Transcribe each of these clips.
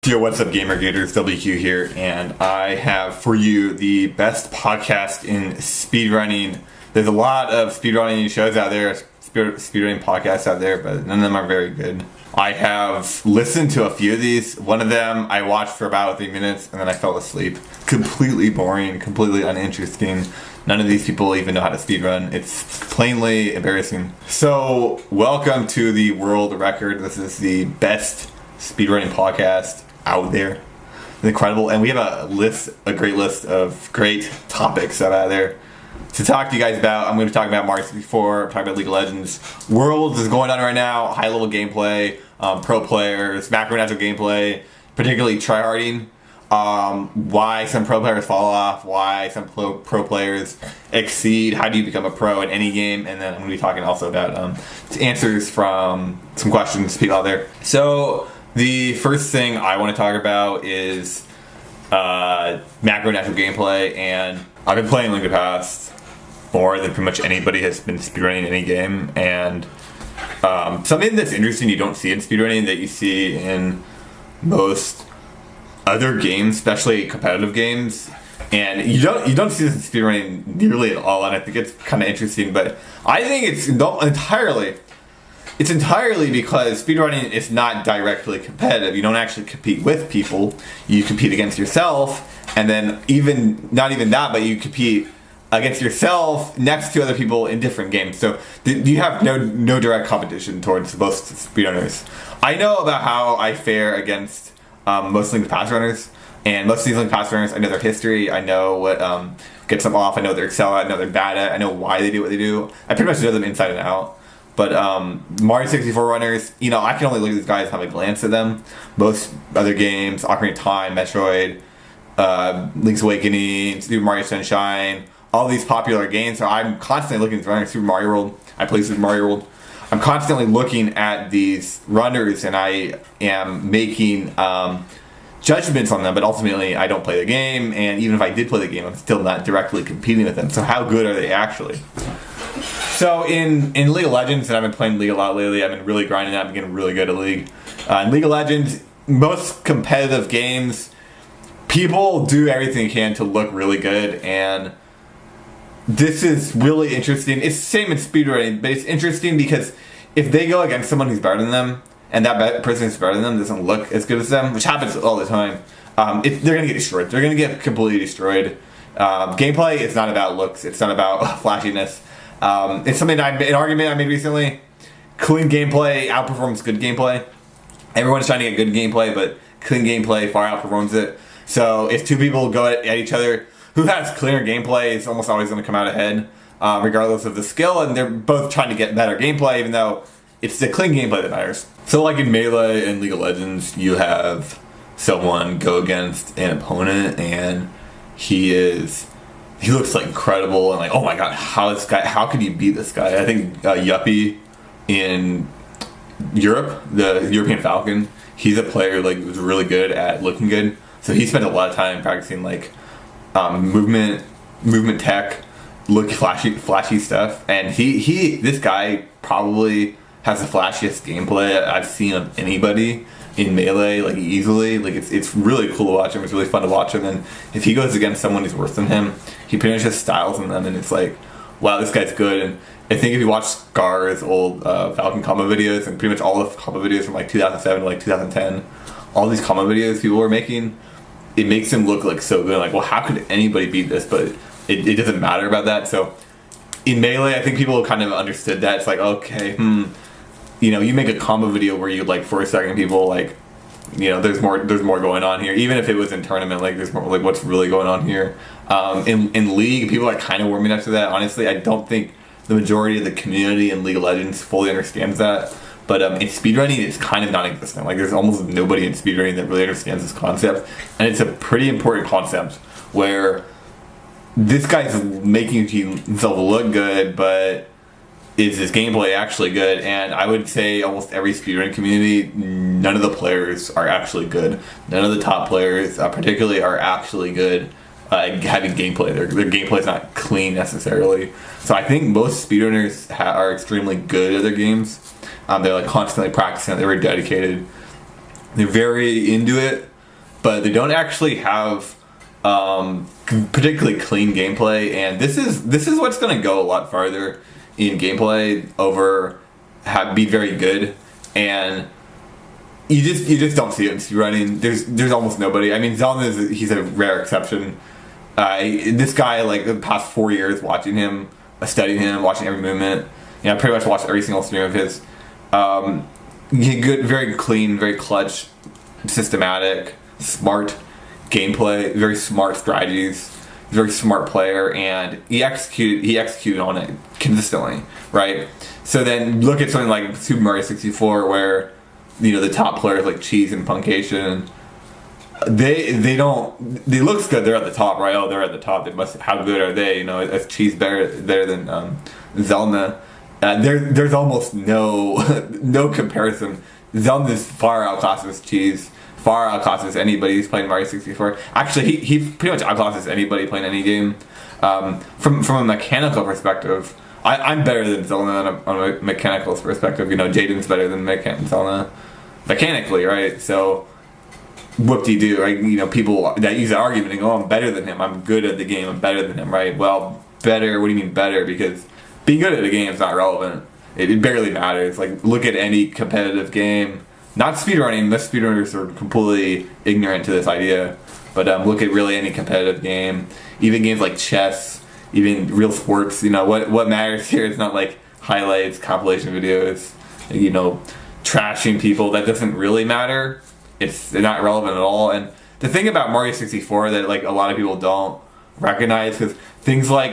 Yo, what's up, Gamer Gators? WQ here, and I have for you the best podcast in speedrunning. There's a lot of speedrunning shows out there, speedrunning podcasts out there, but none of them are very good. I have listened to a few of these. One of them I watched for about 3 minutes, and then I fell asleep. Completely boring, completely uninteresting. None of these people even know how to speedrun. It's plainly embarrassing. So, welcome to the world record. This is the best speedrunning podcast out there. It's incredible, and we have a great list of great topics out there to talk to you guys about. I'm going to be talking about Mario 64, talking about League of Legends. Worlds is going on right now, high level gameplay, pro players, macro natural gameplay, particularly tryharding, why some pro players fall off, why some pro players exceed, how do you become a pro in any game, and then I'm going to be talking also about answers from some questions people out there. So the first thing I want to talk about is macro natural gameplay, and I've been playing Link of the Past more than pretty much anybody has been speedrunning any game, and something that's interesting you don't see in speedrunning that you see in most other games, especially competitive games, and you don't see this in speedrunning nearly at all, and I think it's kind of interesting, but I think it's entirely because speedrunning is not directly competitive. You don't actually compete with people. You compete against yourself, and then not even that, but you compete against yourself next to other people in different games. So you have no direct competition towards most speedrunners. I know about how I fare against most Link of the Past runners, and most of these Link of the Past runners, I know their history, I know what gets them off, I know what they're excel at, I know they're bad at, I know why they do what they do. I pretty much know them inside and out. But Mario 64 runners, I can only look at these guys and have a glance at them. Most other games, Ocarina of Time, Metroid, Link's Awakening, Super Mario Sunshine, all these popular games. So I'm constantly looking at these runners. Super Mario World, I play Super Mario World. I'm constantly looking at these runners, and I am making judgments on them, but ultimately I don't play the game, and even if I did play the game, I'm still not directly competing with them. So how good are they actually? So in League of Legends, and I've been playing League a lot lately, I've been really grinding out, I'm getting really good at League. In League of Legends, most competitive games, people do everything they can to look really good, and this is really interesting. It's the same in speedrunning, but it's interesting because if they go against someone who's better than them, and that person who's better than them doesn't look as good as them, which happens all the time, they're going to get destroyed. They're going to get completely destroyed. Gameplay is not about looks. It's not about flashiness. It's something an argument I made recently. Clean gameplay outperforms good gameplay. Everyone's trying to get good gameplay, but clean gameplay far outperforms it. So if two people go at each other, who has cleaner gameplay is almost always going to come out ahead, regardless of the skill, and they're both trying to get better gameplay, even though it's the clean gameplay that matters. So like in Melee and League of Legends, you have someone go against an opponent, and he looks like incredible, and like, oh my god, how could you beat this guy? I think Yuppie in Europe, the European Falcon, he's a player like who's really good at looking good. So he spent a lot of time practicing like movement tech, flashy stuff, and this guy probably has the flashiest gameplay I've seen of anybody in Melee, like easily. Like it's really cool to watch him. It's really fun to watch him, and if he goes against someone who's worse than him, he pretty much just styles in them, and it's like, wow, this guy's good. And I think if you watch Scar's old Falcon combo videos, and pretty much all the combo videos from like 2007 to like 2010, all these combo videos people were making, it makes him look like so good. Like, well, how could anybody beat this? But it doesn't matter about that. So in Melee, I think people kind of understood that. It's like, okay, you make a combo video where you like 4-second people, like, there's more going on here. Even if it was in tournament, like there's more like what's really going on here. In League, people are kind of warming up to that. Honestly, I don't think the majority of the community in League of Legends fully understands that. But in speedrunning, it's kind of non-existent. Like there's almost nobody in speedrunning that really understands this concept, and it's a pretty important concept where this guy's making himself look good, but is his gameplay actually good? And I would say almost every speedrun community, none of the players are actually good. None of the top players, particularly, are actually good at having gameplay. Their gameplay is not clean necessarily. So I think most speedrunners are extremely good at their games. They're like constantly practicing it. They're very dedicated. They're very into it. but they don't actually have particularly clean gameplay. And this is what's going to go a lot farther in gameplay over be very good. And you just don't see it in speedrunning. There's almost nobody. I mean, Zelda he's a rare exception. This guy, like the past 4 years, watching him, studying him, watching every movement. You know, I pretty much watched every single stream of his. Good, very clean, very clutch, systematic, smart gameplay, very smart strategies, very smart player, and he executed on it consistently, right? So then look at something like Super Mario 64, where the top players like Cheese and Puncation, they looks good. They're at the top, right? Oh, they're at the top. How good are they? Is Cheese better than Zelda? There's almost no comparison. Zelda's far outclasses Cheese, far outclasses anybody who's playing Mario 64. Actually, he pretty much outclasses anybody playing any game. From a mechanical perspective, I'm better than Zelda on a mechanical perspective. Jaden's better than Zelda mechanically, right? So whoop-de-doo, right? People that use that argument and go, oh, I'm better than him, I'm good at the game, I'm better than him, right? Well, better, what do you mean better? Because being good at a game is not relevant. It barely matters. Like, look at any competitive game. Not speedrunning, most speedrunners are completely ignorant to this idea. But look at really any competitive game. Even games like chess, even real sports, what matters here is not like highlights, compilation videos, trashing people. That doesn't really matter. It's not relevant at all. And the thing about Mario 64 that like a lot of people don't recognize, because things like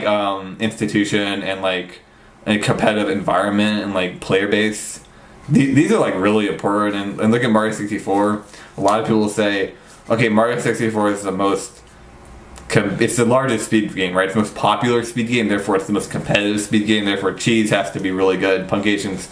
institution and like a competitive environment and like player base, these are like really important. And look at Mario 64. A lot of people will say, okay, Mario 64 is it's the largest speed game, right? It's the most popular speed game, therefore it's the most competitive speed game, therefore Cheese has to be really good. Punkation's,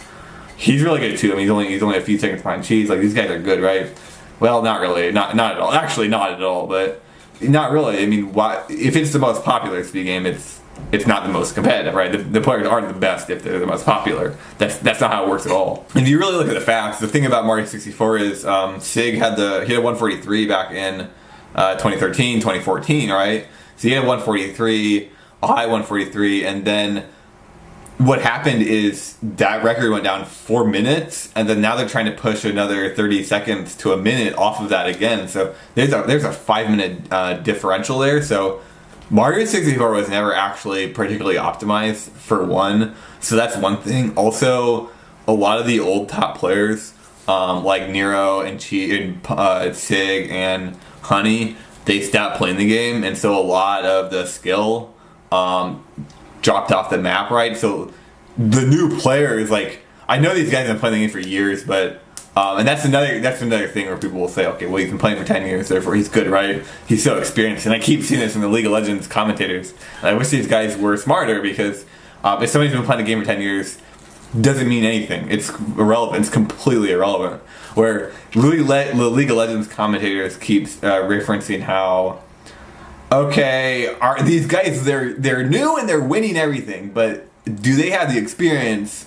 he's really good too. I mean, he's only a few seconds behind Cheese. Like, these guys are good, right? Well, not really. Not at all. Actually, not at all, but not really. I mean, if it's the most popular speed game, it's not the most competitive, right? The players aren't the best if they're the most popular. That's not how it works at all. And if you really look at the facts, the thing about Mario 64 is Sig had a 143 back in 2013, 2014, right? So he had 143, a high 143, and then what happened is that record went down 4 minutes, and then now they're trying to push another 30 seconds to a minute off of that again. So there's a 5-minute differential there. So Mario 64 was never actually particularly optimized for one. So that's one thing. Also, a lot of the old top players, like Nero and Sig and Honey, they stopped playing the game, and so a lot of the skill dropped off the map, right? So the new players, like, I know these guys have been playing the game for years, but and that's another thing where people will say, okay, well, he's been playing for 10 years, therefore he's good, right? He's so experienced. And I keep seeing this in the League of Legends commentators. And I wish these guys were smarter, because if somebody's been playing the game for 10 years, doesn't mean anything. It's irrelevant. It's completely irrelevant. Where the League of Legends commentators keep referencing how, okay, these guys, they're new and they're winning everything, but do they have the experience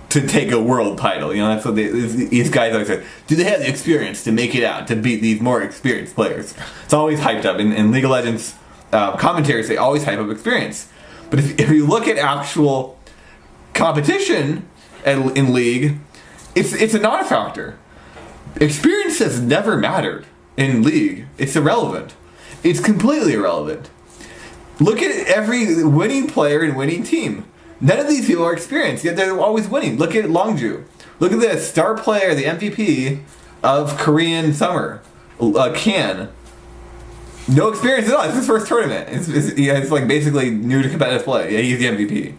to take a world title? That's what these guys always say. Do they have the experience to make it out, to beat these more experienced players? It's always hyped up. In League of Legends commentaries, they always hype up experience. But if you look at actual competition in League, it's a non-factor. Experience has never mattered in League. It's irrelevant. It's completely irrelevant. Look at every winning player and winning team. None of these people are experienced, yet they're always winning. Look at Longju. Look at the star player, the MVP of Korean Summer, Kan. No experience at all. It's his first tournament. It's like basically new to competitive play. Yeah, he's the MVP.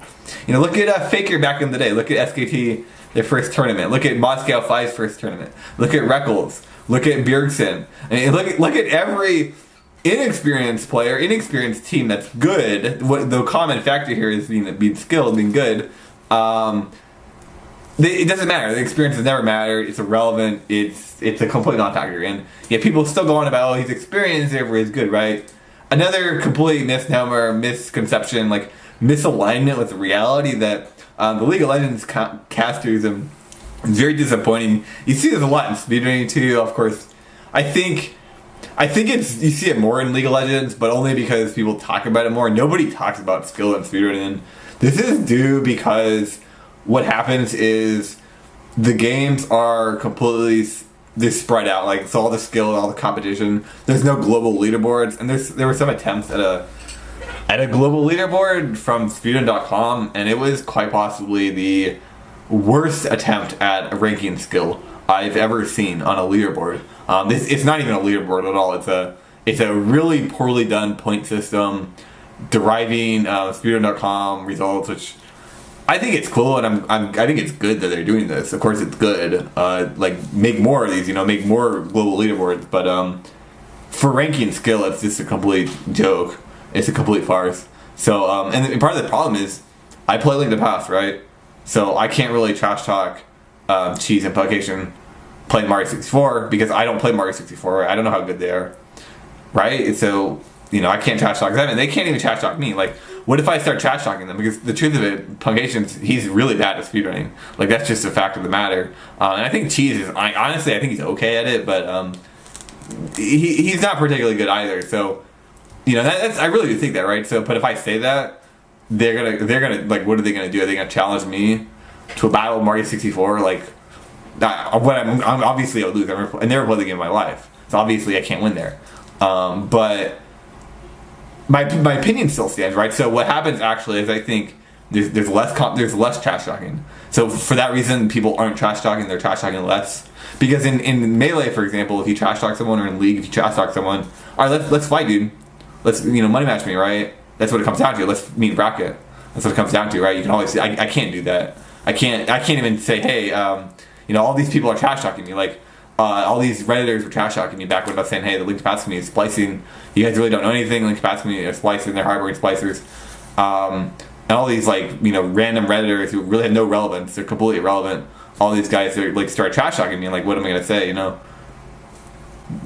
Look at Faker back in the day. Look at SKT, their first tournament. Look at Moscow 5's first tournament. Look at Reckles. Look at Bjergsen. And look at every inexperienced player, inexperienced team that's good. What the common factor here is being skilled, being good. It doesn't matter. The experience has never mattered. It's irrelevant. It's a complete non-factor. And yet people still go on about, oh, he's experienced, therefore he's good, right? Another complete misnomer, misconception, like misalignment with reality that the League of Legends casters is very disappointing. You see this a lot in speedrunning too, of course. I think I think you see it more in League of Legends, but only because people talk about it more. Nobody talks about skill in speedrunning. This is due because what happens is the games are completely spread out. Like, it's all the skill and all the competition. There's no global leaderboards, and there were some attempts at a global leaderboard from Speedrun.com, and it was quite possibly the worst attempt at a ranking skill I've ever seen on a leaderboard. It's not even a leaderboard at all. It's a really poorly done point system deriving Speedrun.com results, which I think it's cool, and I think it's good that they're doing this. Of course, it's good. Like, make more of these, make more global leaderboards. But for ranking skill, it's just a complete joke. It's a complete farce. So, and part of the problem is, I play Link to the Past, right? So I can't really trash talk Cheese and Publication playing Mario 64 because I don't play Mario 64. Right? I don't know how good they are, right? So I can't trash talk them, and they can't even trash talk me. Like, what if I start trash talking them? Because the truth of it, Publication's he's really bad at speedrunning. Like, that's just a fact of the matter. And I think Cheese is honestly I think he's okay at it, but he's not particularly good either. So. That's I really do think that, right? So, but if I say that, they're gonna like, what are they gonna do? Are they gonna challenge me to a battle of Mario 64? Like, I'm obviously I'll lose. I never played the game in my life, so obviously I can't win there. But my opinion still stands, right? So what happens actually is I think there's less trash talking. So for that reason, people aren't trash talking; they're trash talking less. Because in Melee, for example, if you trash talk someone, or in League, if you trash talk someone, all right, let's fight, dude. Let's money match me, right? That's what it comes down to. Let's meet bracket. That's what it comes down to, right? You can always say, I can't do that. I can't even say, hey, all these people are trash talking me. Like, all these Redditors were trash talking me back when I was saying, hey, the link capacity is splicing. You guys really don't know anything. Link capacity is splicing. They're hardware splicers. And all these random Redditors who really have no relevance. They're completely irrelevant. All these guys are start trash talking me. Like, what am I gonna say?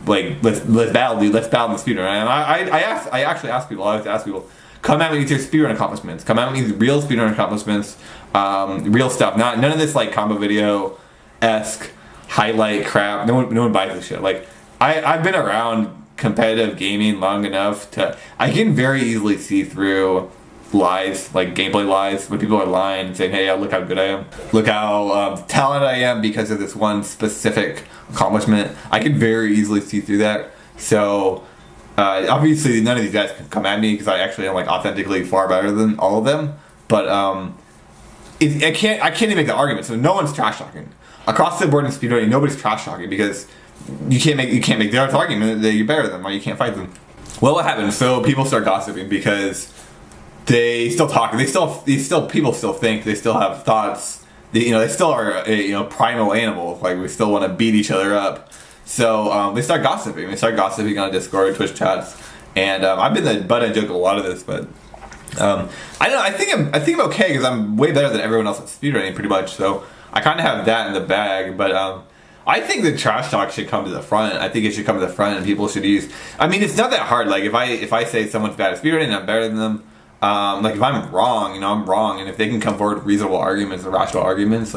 Like, let's battle, dude. Let's battle in the speedrun. And I actually ask people. I always ask people, come at me with your speedrun accomplishments. Come at me with real speedrun accomplishments, real stuff. None of this combo video esque highlight crap. No one buys this shit. Like, I've been around competitive gaming long enough I can very easily see through lies, like gameplay lies, when people are lying and saying, hey, look how good I am, look how talented I am because of this one specific accomplishment. I can very easily see through that. So obviously none of these guys can come at me because I actually am authentically far better than all of them. But I can't even make the argument. So no one's trash talking across the board in speedrunning. Nobody's trash talking because you can't make the argument that you're better than them, or you can't fight them. Well, what happens? So people start gossiping because they still talk. People still think. They still have thoughts. They still are primal animals. Like, we still want to beat each other up. So they start gossiping. They start gossiping on Discord, Twitch chats, and I've been the butt and joke of a lot of this, but I don't know. I think I'm okay because I'm way better than everyone else at speedrunning, pretty much. So I kind of have that in the bag. But I think the trash talk should come to the front. I think it should come to the front, and people should use. I mean, it's not that hard. Like, if I say someone's bad at speedrunning, I'm better than them. If I'm wrong, I'm wrong, and if they can come forward with reasonable arguments or rational arguments,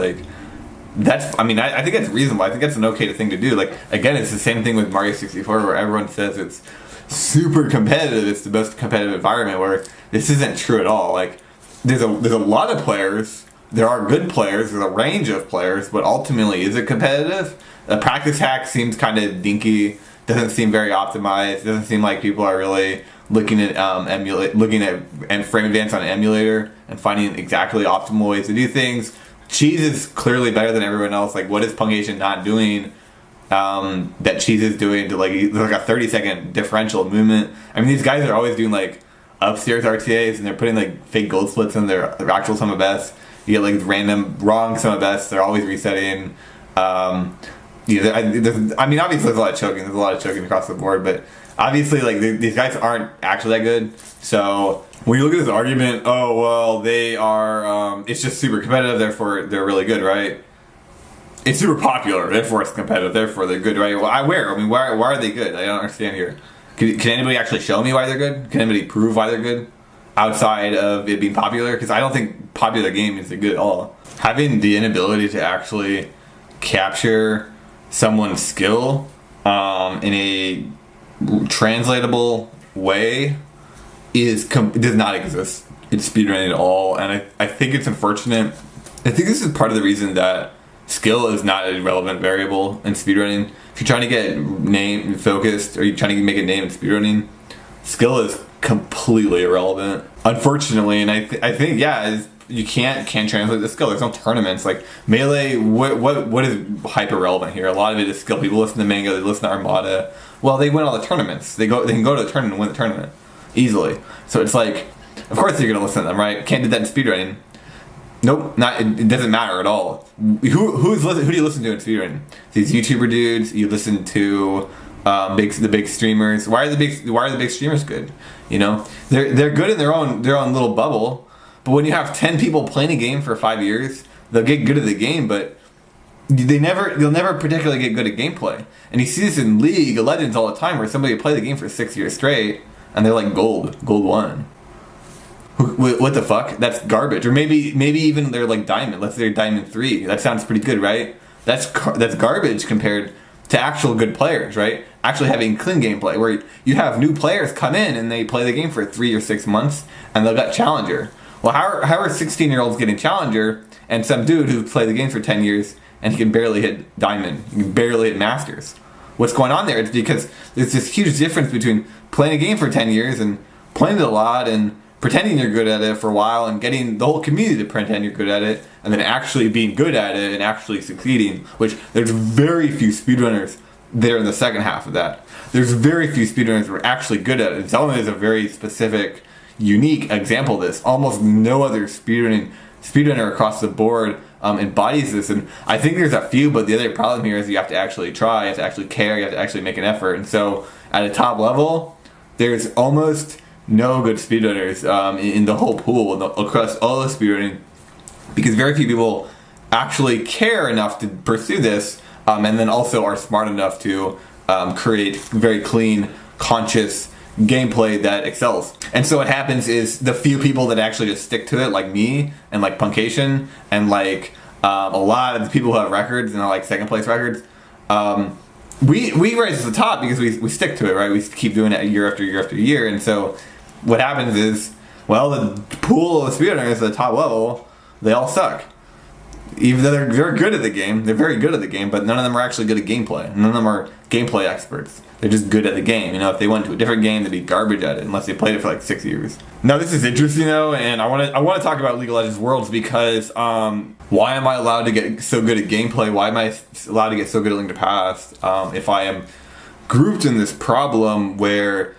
that's, I think that's reasonable. I think that's an okay thing to do. Like, again, it's the same thing with Mario 64, where everyone says it's super competitive, it's the most competitive environment, where this isn't true at all. Like, there's a lot of players, there are good players, there's a range of players, but ultimately, is it competitive? The practice hack seems kind of dinky, doesn't seem very optimized, doesn't seem like people are really looking at frame advance on an emulator and finding exactly optimal ways to do things. Cheese is clearly better than everyone else. Like, what is Punctuation not doing that Cheese is doing to there's a 30-second differential movement? I mean, these guys are always doing upstairs RTAs, and they're putting fake gold splits in their actual sum of best. You get random wrong sum of best. They're always resetting. Obviously there's a lot of choking. There's a lot of choking across the board, but obviously, these guys aren't actually that good. So when you look at this argument, oh well, they are. It's just super competitive, therefore they're really good, right? It's super popular, therefore it's competitive, therefore they're good, right? Well, why are they good? I don't understand here. Can anybody actually show me why they're good? Can anybody prove why they're good outside of it being popular? Because I don't think popular game is good at all. Having the inability to actually capture someone's skill in a translatable way does not exist in speedrunning at all, and I think it's unfortunate. I think this is part of the reason that skill is not a relevant variable in speedrunning. If you're trying to get name focused, or you're trying to make a name in speedrunning, skill is completely irrelevant, unfortunately. And I think you can't translate the skill. There's no tournaments like Melee. What is hyper relevant here? A lot of it is skill. People listen to Mango, they listen to Armada. Well, they win all the tournaments. They can go to the tournament and win the tournament easily. So it's like, of course you're gonna listen to them, right? Can't do that in speedrunning. Nope, it doesn't matter at all. Who do you listen to in speedrunning? These YouTuber dudes. You listen to the big streamers. Why are the big streamers good? You know, they're good in their own little bubble. But when you have 10 people playing a game for 5 years, they'll get good at the game, but they'll never particularly get good at gameplay. And you see this in League of Legends all the time, where somebody will play the game for 6 years straight, and they're like gold 1. What the fuck? That's garbage. Or maybe even they're like diamond. Let's say they're diamond 3. That sounds pretty good, right? That's garbage compared to actual good players, right? Actually having clean gameplay, where you have new players come in and they play the game for 3 or 6 months, and they'll get challenger. Well, how are 16-year-olds getting challenger, and some dude who played the game for 10 years and he can barely hit diamond, he can barely hit masters? What's going on there? It's because there's this huge difference between playing a game for 10 years and playing it a lot and pretending you're good at it for a while and getting the whole community to pretend you're good at it, and then actually being good at it and actually succeeding, which there's very few speedrunners there in the second half of that. There's very few speedrunners who are actually good at it. And Zelma is a very specific, unique example of this. Almost no other speedrunner across the board embodies this, and I think there's a few, but the other problem here is you have to actually try, you have to actually care, you have to actually make an effort. And so at a top level, there's almost no good speedrunners in the whole pool across all of speedrunning, because very few people actually care enough to pursue this, and then also are smart enough to create very clean, conscious gameplay that excels. And so what happens is the few people that actually just stick to it, like me and like Punkation and like a lot of the people who have records and are like second place records, we rise to the top because we stick to it, right? We keep doing it year after year after year. And so what happens is, well, the pool of speedrunners at the top level, they all suck. Even though they're good at the game, they're very good at the game, but none of them are actually good at gameplay. None of them are gameplay experts. They're just good at the game. You know, if they went to a different game, they'd be garbage at it unless they played it for like 6 years. Now, this is interesting though, and I want to talk about League of Legends Worlds because why am I allowed to get so good at gameplay? Why am I allowed to get so good at Link to Past if I am grouped in this problem where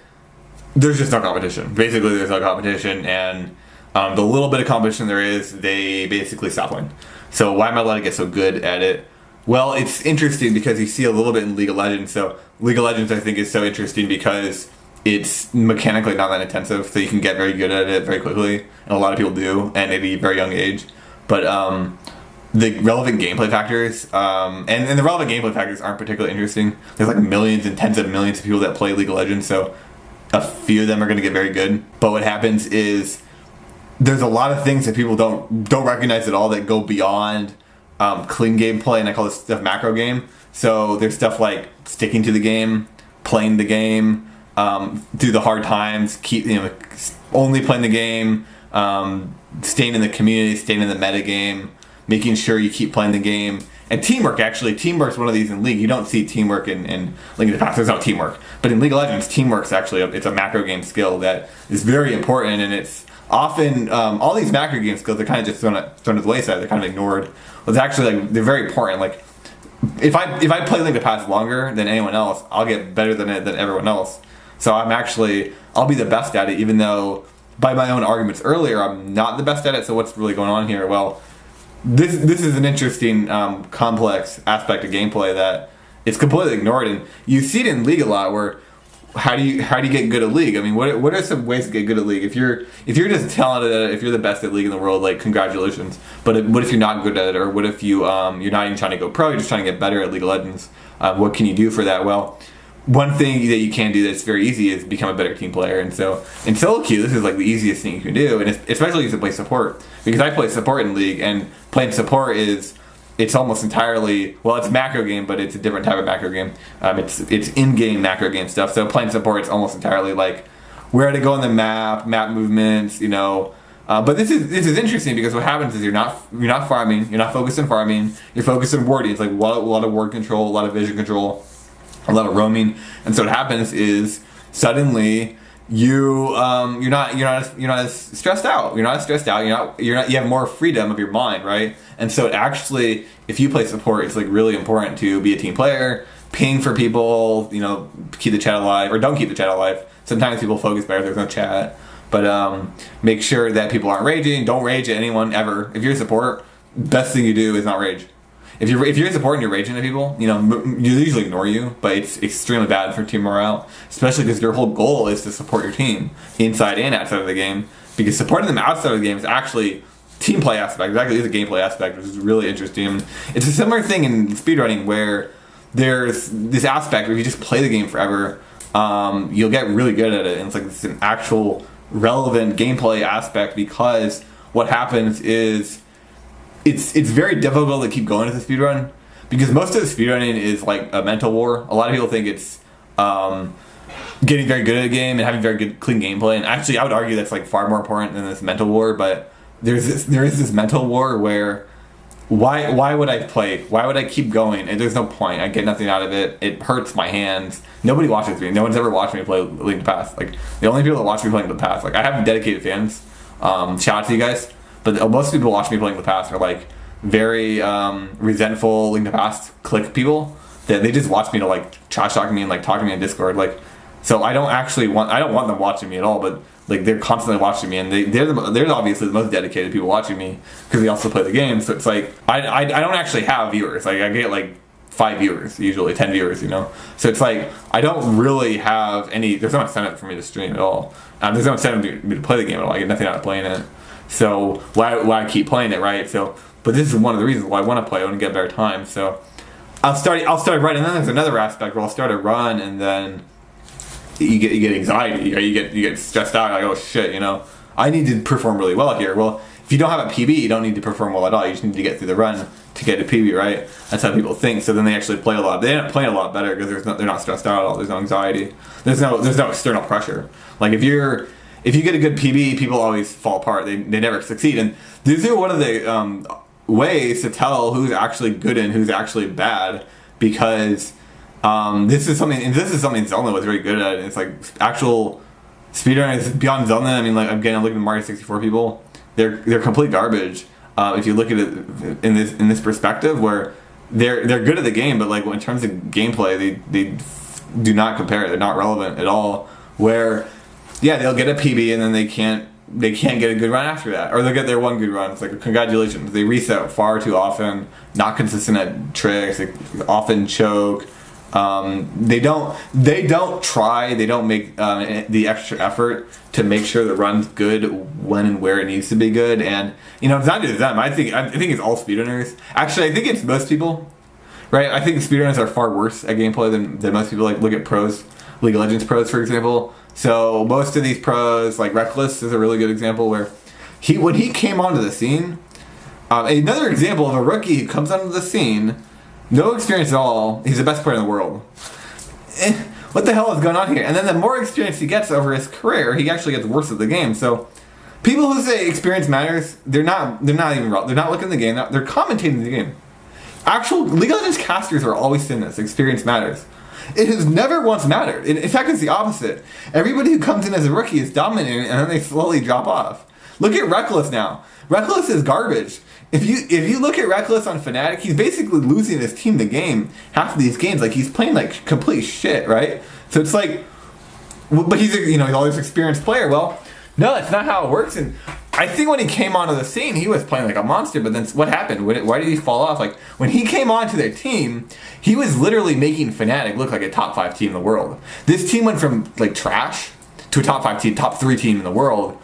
there's just no competition? Basically, there's no competition, and the little bit of competition there is, they basically stop playing. So why am I allowed to get so good at it? Well, it's interesting because you see a little bit in League of Legends. So League of Legends, I think, is so interesting because it's mechanically not that intensive, so you can get very good at it very quickly, and a lot of people do, and at a very young age. But the relevant gameplay factors, and the relevant gameplay factors aren't particularly interesting. There's like millions and tens of millions of people that play League of Legends, so a few of them are going to get very good. But what happens is there's a lot of things that people don't recognize at all that go beyond clean gameplay, and I call this stuff macro game. So there's stuff like sticking to the game, playing the game through the hard times, only playing the game, staying in the community, staying in the meta game, making sure you keep playing the game, and teamwork. Actually, teamwork's one of these in League. You don't see teamwork in League of the Past. There's no teamwork, but in League of Legends, teamwork's actually it's a macro game skill that is very important, and it's often all these macro game skills are kind of just thrown to the wayside. They're kind of ignored. Well, it's actually like they're very important. Like if I play Link to Past longer than anyone else, I'll get better than everyone else. So I'll be the best at it, even though by my own arguments earlier, I'm not the best at it. So what's really going on here? Well, this is an interesting complex aspect of gameplay that it's completely ignored, and you see it in League a lot. Where how do you get good at League? I mean, what are some ways to get good at League? If you're just talented at it, if you're the best at League in the world, like congratulations. But what if you're not good at it, or what if you're not even trying to go pro? You're just trying to get better at League of Legends. What can you do for that? Well, one thing that you can do that's very easy is become a better team player. And so in solo queue, this is like the easiest thing you can do, and especially if you play support, because I play support in League, and playing support is it's almost entirely, well, it's a macro game, but it's a different type of macro game. It's in-game macro game stuff. So playing support, it's almost entirely like where to go on the map movements, you know. But this is interesting because what happens is you're not farming, you're not focused on farming, you're focused on warding. It's like a lot of ward control, a lot of vision control, a lot of roaming. And so what happens is suddenly you're not as stressed out. You have more freedom of your mind, right? And so actually, if you play support, it's like really important to be a team player, ping for people, you know, keep the chat alive, or don't keep the chat alive. Sometimes people focus better if there's no chat. But make sure that people aren't raging. Don't rage at anyone ever. If you're a support, best thing you do is not rage. If you're a support and you're raging at people, you know, you usually ignore you, but it's extremely bad for team morale, especially because your whole goal is to support your team inside and outside of the game. Because supporting them outside of the game is actually team play aspect. It actually is a gameplay aspect, which is really interesting. It's a similar thing in speedrunning where there's this aspect where if you just play the game forever, you'll get really good at it, and it's like it's an actual relevant gameplay aspect, because what happens is it's very difficult to keep going with the speedrun, because most of the speedrunning is like a mental war. A lot of people think it's getting very good at a game and having very good clean gameplay, and actually I would argue that's like far more important than this mental war. But there is this mental war where why would I play? Why would I keep going? And there's no point. I get nothing out of it. It hurts my hands. Nobody watches me. No one's ever watched me play Link to the Past. Like, the only people that watch me playing the Past, like, I have dedicated fans. Shout out to you guys. But most people watch me playing the Past are like very resentful Link to the Past click people. That they just watch me to like trash talk me and like talk to me on Discord. Like, so I don't want them watching me at all. But like they're constantly watching me, and they're obviously the most dedicated people watching me because they also play the game. So it's like I don't actually have viewers. Like I get like 5 viewers usually, 10 viewers, you know. So it's like I don't really have any. There's no incentive for me to stream at all. There's no incentive for me to play the game at all. I get nothing out of playing it. So why I keep playing it, right? So, but this is one of the reasons why I want to play. I want to get better time. So I'll start a run, and then there's another aspect where I'll start a run, and then you get anxiety, or you get stressed out. You're like, oh shit, you know, I need to perform really well here. Well, if you don't have a PB, you don't need to perform well at all. You just need to get through the run to get a PB, right? That's how people think. So then they actually play a lot. They end up playing a lot better because they're not stressed out at all. There's no anxiety. There's no external pressure. Like if you get a good PB, people always fall apart. They never succeed. And these are one of the ways to tell who's actually good and who's actually bad, because this is something Zelda was very good at. It's like actual speedrunners beyond Zelda. I mean, like again, I'm looking at Mario 64 people. They're complete garbage. If you look at it in this perspective, where they're good at the game, but like in terms of gameplay, they do not compare. They're not relevant at all. Where yeah, they'll get a PB and then they can't get a good run after that, or they'll get their one good run. It's like congratulations. They reset far too often. Not consistent at tricks. They often choke. They don't try. They don't make the extra effort to make sure the run's good when and where it needs to be good. And you know, it's not just them. I think it's all speedrunners. Actually, I think it's most people, right? I think speedrunners are far worse at gameplay than most people. Like look at pros, League of Legends pros, for example. So most of these pros, like Reckless, is a really good example where when he came onto the scene. Another example of a rookie who comes onto the scene. No experience at all. He's the best player in the world. What the hell is going on here? And then the more experience he gets over his career, he actually gets worse at the game. So people who say experience matters, they're not looking at the game. They're commentating the game. Actual League of Legends casters are always saying this. Experience matters. It has never once mattered. In fact, it's the opposite. Everybody who comes in as a rookie is dominating, and then they slowly drop off. Look at Reckless now. Reckless is garbage. If you look at Reckless on Fnatic, he's basically losing his team the game half of these games. Like he's playing like complete shit, right? So it's like, but he's all this experienced player. Well, no, that's not how it works. And I think when he came onto the scene, he was playing like a monster. But then what happened? Why did he fall off? Like when he came onto their team, he was literally making Fnatic look like a top 5 team in the world. This team went from like trash to a top 5 team, top 3 team in the world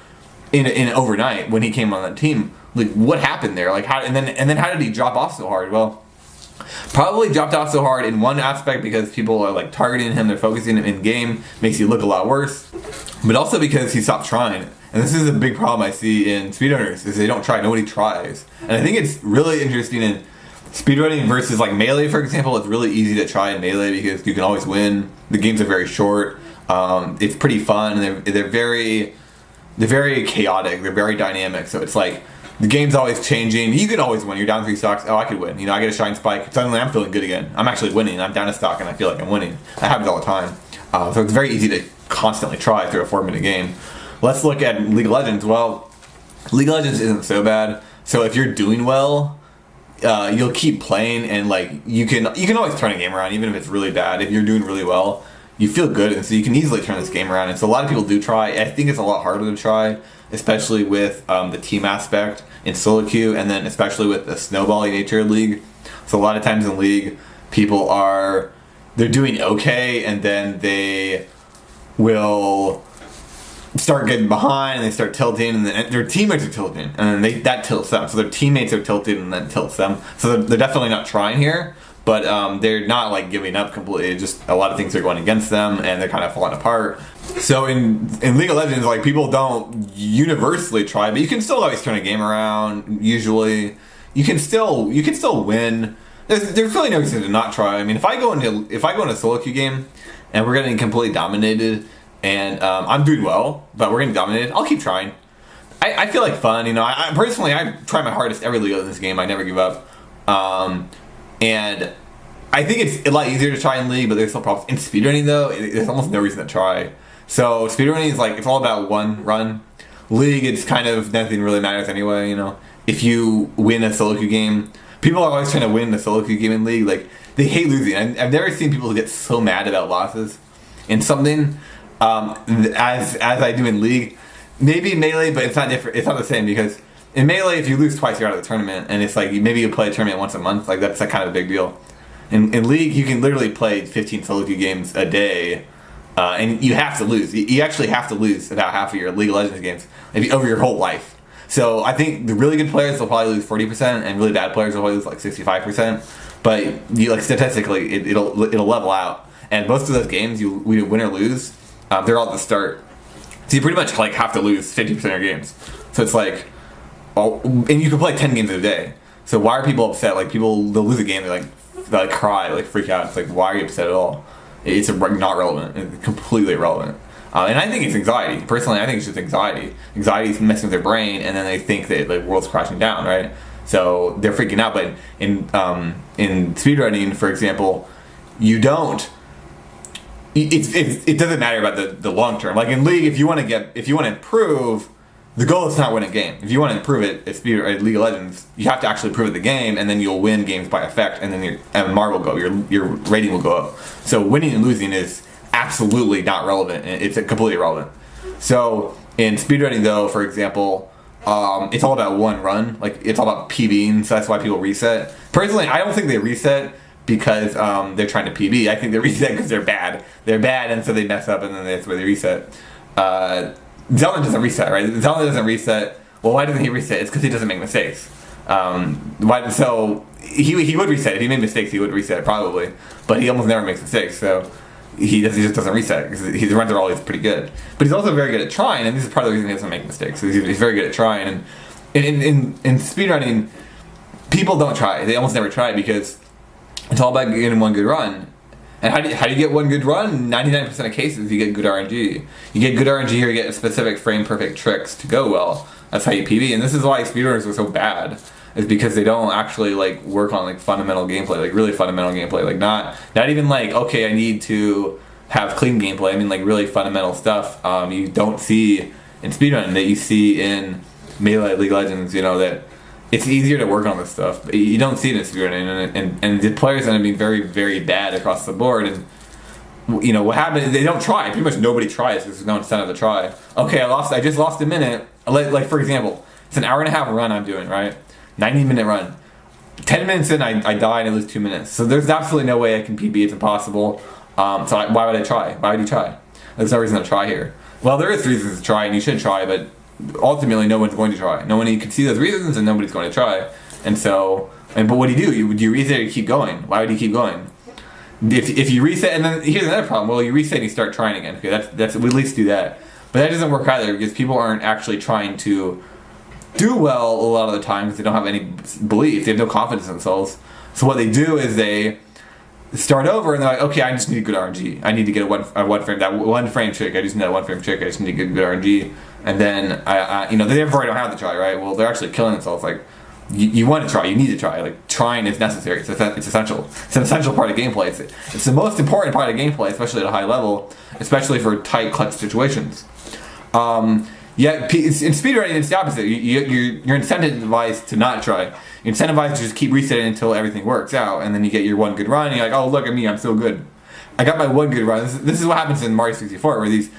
in overnight when he came on that team. Like what happened there? Like how and then how did he drop off so hard? Well, probably dropped off so hard in one aspect because people are like targeting him, they're focusing him in game, makes you look a lot worse. But also because he stopped trying. And this is a big problem I see in speedrunners, is they don't try, nobody tries. And I think it's really interesting, and speedrunning versus like Melee, for example, it's really easy to try in Melee because you can always win. The games are very short. It's pretty fun. And they're very chaotic. They're very dynamic. So it's like the game's always changing. You can always win. You're down 3 stocks. Oh, I could win. You know, I get a shine spike. Suddenly I'm feeling good again. I'm actually winning. I'm down a stock and I feel like I'm winning. That happens all the time. So it's very easy to constantly try through a 4-minute game. Let's look at League of Legends. Well, League of Legends isn't so bad. So if you're doing well, you'll keep playing, and like you can always turn a game around, even if it's really bad. If you're doing really well, you feel good, and so you can easily turn this game around. And so a lot of people do try. I think it's a lot harder to try, especially with the team aspect in solo queue, and then especially with the snowballing nature of League. So a lot of times in League, people they're doing okay, and then they will start getting behind and they start tilting, and then their teammates are tilting, and then that tilts them. So their teammates are tilted and then tilts them. So they're definitely not trying here, but they're not like giving up completely. Just a lot of things are going against them and they're kind of falling apart. So in League of Legends, like people don't universally try, but you can still always turn a game around. Usually, you can still win. There's really no reason to not try. I mean, if I go into a solo queue game and we're getting completely dominated, and I'm doing well, but we're getting dominated, I'll keep trying. I feel like fun, you know. I personally try my hardest every League of this game. I never give up. And I think it's a lot easier to try in League, but there's still problems. In speedrunning, though, there's almost no reason to try. So speedrunning is like, it's all about one run. League, it's kind of, nothing really matters anyway, you know. If you win a solo queue game, people are always trying to win the solo queue game in League. Like, they hate losing. I've never seen people get so mad about losses in something. As I do in League, maybe Melee, but it's not different. It's not the same, because in Melee, if you lose twice, you're out of the tournament, and it's like maybe you play a tournament once a month. Like that's kind of a big deal. In League, you can literally play 15 solo queue games a day, and you have to lose. You actually have to lose about half of your League of Legends games over your whole life. So I think the really good players will probably lose 40%, and really bad players will probably lose like 65%. But like statistically, it'll level out. And most of those games, we win or lose. They're all at the start. So you pretty much like have to lose 50% of your games. So it's like, and you can play 10 games in a day. So why are people upset? Like they'll lose a game, they cry, like freak out. It's like, why are you upset at all? It's not relevant. It's completely irrelevant. And I think it's anxiety. Personally, I think it's just anxiety. Anxiety is messing with their brain, and then they think that the world's crashing down, right? So they're freaking out. But in speedrunning, for example, you don't. It doesn't matter about the long term. Like in League, if you want to improve, the goal is not win a game. If you want to improve it at League of Legends, you have to actually improve at the game, and then you'll win games by effect, and then your MMR will go, your rating will go up. So winning and losing is absolutely not relevant. It's completely irrelevant. So in speedrunning, though, for example, it's all about one run. Like it's all about PBing, so that's why people reset. Personally, I don't think they reset because they're trying to PB. I think they reset because they're bad. They're bad, and so they mess up, and then that's where they reset. Zelda doesn't reset, right? Zelda doesn't reset. Well, why doesn't he reset? It's because he doesn't make mistakes. So he would reset. If he made mistakes, he would reset probably, but he almost never makes mistakes. So he just doesn't reset because his runs are always pretty good. But he's also very good at trying, and this is part of the reason he doesn't make mistakes. So he's very good at trying. And in speedrunning, people don't try. They almost never try because it's all about getting one good run. And how do you get one good run? 99% of cases, you get good RNG. You get good RNG, or you get specific frame-perfect tricks to go well. That's how you PB. And this is why speedrunners are so bad, is because they don't actually work on fundamental gameplay, really fundamental gameplay. Not even okay, I need to have clean gameplay. I mean really fundamental stuff. You don't see in speedrunning that you see in Melee, League of Legends. That it's easier to work on this stuff, but you don't see it in speedrunning, and the players end up being very, very bad across the board. And what happens is they don't try. Pretty much nobody tries because there's no incentive to try. Okay, I just lost a minute. For example, it's an hour and a half run I'm doing, right? 90-minute run. 10 minutes in, I die and I lose 2 minutes. So there's absolutely no way I can PB. It's impossible. Why would I try? Why would you try? There's no reason to try here. Well, there is reasons to try, and you should try, but ultimately no one's going to try. No one can see those reasons, and nobody's going to try. And so, but what do? You reset or you keep going? Why would you keep going? If you reset, and then here's another problem. Well, you reset and you start trying again. Okay, that's we at least do that. But that doesn't work either, because people aren't actually trying to do well a lot of the time because they don't have any belief. They have no confidence in themselves. So what they do is they start over and they're like, okay, I just need a good RNG. I need to get a one frame trick. I just need that one frame trick. I just need to get good RNG. And then they never don't have to try, right? Well, they're actually killing themselves. Like you want to try, you need to try. Like trying is necessary. It's essential. It's an essential part of gameplay. It's the most important part of gameplay, especially at a high level, especially for tight clutch situations. Yet in speedrunning, it's the opposite. You're incentivized to not try. You're incentivized to just keep resetting until everything works out, and then you get your one good run, and you're like, oh, look at me, I'm so good. I got my one good run. This is what happens in Mario 64, where these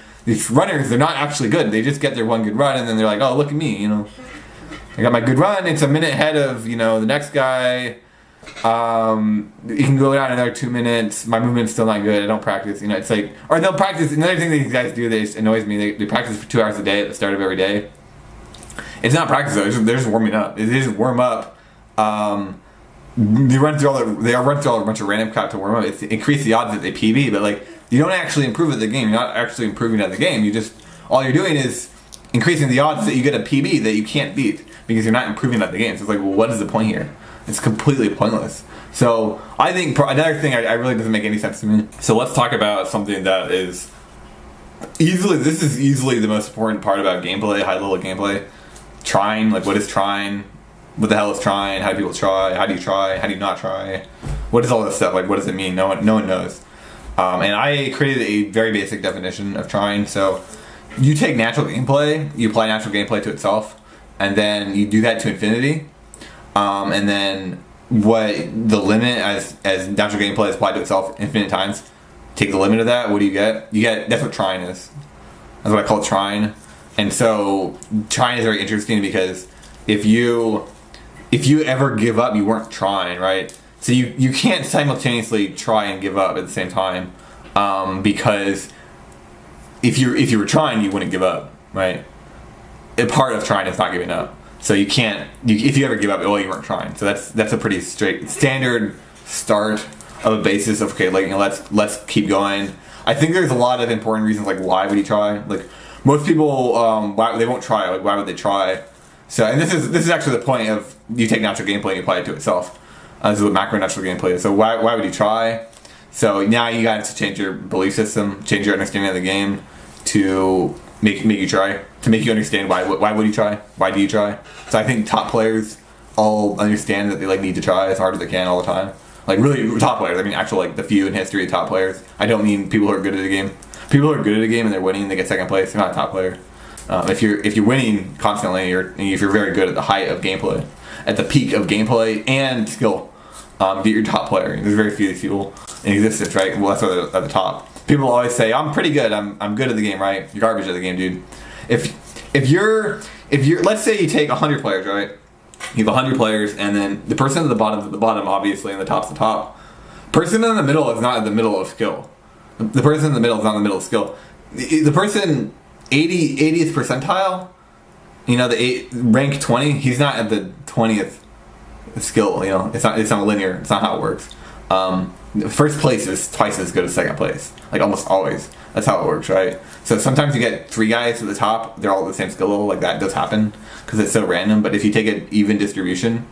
runners, they're not actually good. They just get their one good run, and then they're like, oh, look at me, I got my good run. It's a minute ahead of, the next guy. You can go down another 2 minutes. My movement's still not good. I don't practice. It's like, or they'll practice. Another thing that these guys do that just annoys me. They practice for 2 hours a day at the start of every day. It's not practice though. They're just warming up. They just warm up. They run through all a bunch of random crap to warm up. It's to increase the odds that they PB, but like you don't actually improve at the game. You're not actually improving at the game. All you're doing is increasing the odds that you get a PB that you can't beat because you're not improving at the game. So it's like, well, what is the point here? It's completely pointless. So I think another thing I really doesn't make any sense to me. So let's talk about something that is easily the most important part about gameplay, high level gameplay. Trying, like what is trying? What the hell is trying? How do people try? How do you try? How do you not try? What is all this stuff? Like what does it mean? No one knows. And I created a very basic definition of trying. So you take natural gameplay, you apply natural gameplay to itself, and then you do that to infinity. And then what the limit as natural gameplay is applied to itself infinite times, take the limit of that, what do you get? That's what trying is. That's what I call trying. And so trying is very interesting because if you ever give up, you weren't trying, right? So you can't simultaneously try and give up at the same time, because if you were trying, you wouldn't give up, right? A part of trying is not giving up. So you can't. If you ever give up, you weren't trying. So that's a pretty standard start of a basis of okay, like let's keep going. I think there's a lot of important reasons like why would you try? Like most people, why they won't try. Like why would they try? So and this is actually the point of you take natural gameplay and you apply it to itself. This is what macro natural gameplay is. So why would you try? So now you got to change your belief system, change your understanding of the game to make you try, to make you understand why would you try? Why do you try? So I think top players all understand that they need to try as hard as they can all the time. Like really top players. I mean actual the few in history of top players. I don't mean people who are good at the game. People who are good at a game and they're winning, they get second place. They're not a top player. If you're winning constantly, if you're very good at the height of gameplay, at the peak of gameplay and skill, get your top player. There's very few of these people in existence, right? Well, that's why they're at the top. People always say, "I'm pretty good. I'm good at the game, right?" You're garbage at the game, dude. If you're let's say you take 100 players, right? You have 100 players, and then the person at the bottom, obviously, and the top's the top. Person in the middle is not in the middle of skill. The person in the middle is not in the middle of skill. The person 80th percentile, the rank 20, he's not at the 20th skill. It's not linear. It's not how it works. First place is twice as good as second place, like almost always. That's how it works, right? So sometimes you get 3 guys at the top, they're all at the same skill level, like that does happen because it's so random. But if you take an even distribution,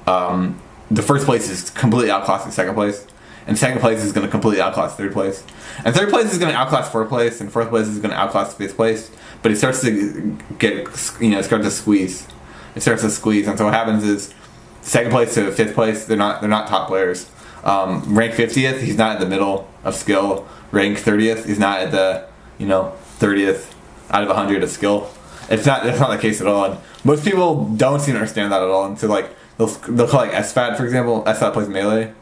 the first place is completely outclassing second place, and second place is going to completely outclass third place, and third place is going to outclass fourth place, and fourth place is going to outclass fifth place. But it starts to it starts to squeeze. It starts to squeeze, and so what happens is second place to fifth place, they're not top players. Rank 50th, he's not at the middle of skill. Rank 30th, he's not at the 30th out of 100 of skill. That's not the case at all. And most people don't seem to understand that at all. And so they'll call SFAT, for example. SFAT plays melee.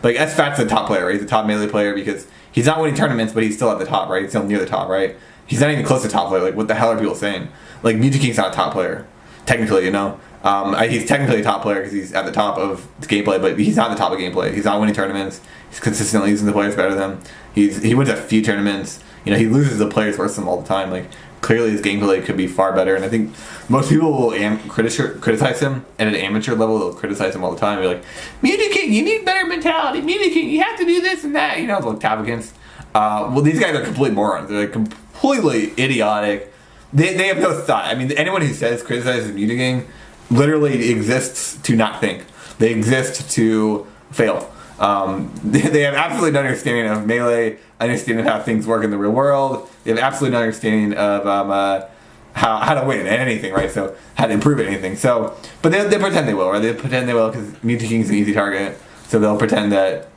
Like SFAT's the top player, right? He's the top melee player because he's not winning tournaments, but he's still at the top, right? He's still near the top, right? He's not even close to top player. Like what the hell are people saying? Like Mewtwo King's not a top player, technically, he's technically a top player because he's at the top of gameplay, but he's not at the top of gameplay. He's not winning tournaments. He's consistently using the players better than him. He wins a few tournaments. He loses the players worse than him all the time. Like clearly his gameplay could be far better, and I think most people will criticize him at an amateur level. They'll criticize him all the time. They're like, Mewtwo King, you need better mentality. Mewtwo King, you have to do this and that. They'll tap against. Well, these guys are complete morons. They're completely idiotic. they have no thought. I mean, anyone who criticizes mutating literally exists to not think. They exist to fail. They have absolutely no understanding of melee, understanding of how things work in the real world. They have absolutely no understanding of how to win at anything, right? So how to improve at anything. So, but they pretend they will, right? They pretend they will because Mutaking is an easy target. So they'll pretend that,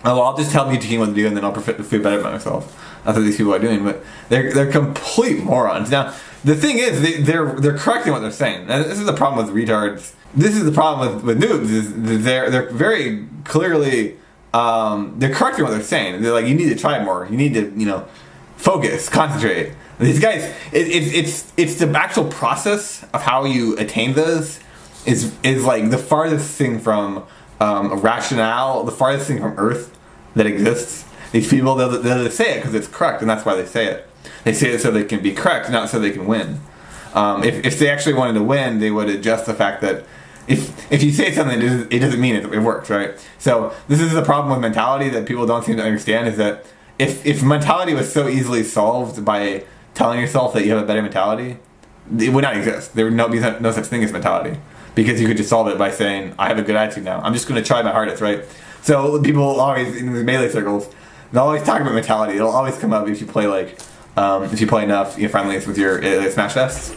oh, well, I'll just tell Mutaking what to do and then I'll feel better about myself. That's what these people are doing, but they're complete morons. Now, the thing is, they're correcting what they're saying. And this is the problem with retards. This is the problem with noobs. Is they're very clearly they're correcting what they're saying. They're like, you need to try more. You need to focus, concentrate. These guys, it's the actual process of how you attain those is like the farthest thing from a rationale, the farthest thing from Earth that exists. These people, they'll say it because it's correct, and that's why they say it. They say it so they can be correct, not so they can win. If they actually wanted to win, they would adjust the fact that if you say something, it doesn't mean it works, right? So this is the problem with mentality that people don't seem to understand, is that if mentality was so easily solved by telling yourself that you have a better mentality, it would not exist. There would be no such thing as mentality, because you could just solve it by saying, I have a good attitude now. I'm just going to try my hardest, right? So people always, in the melee circles, they'll always talk about mentality. It'll always come up if you play if you play enough friendlies with your Smash Fests.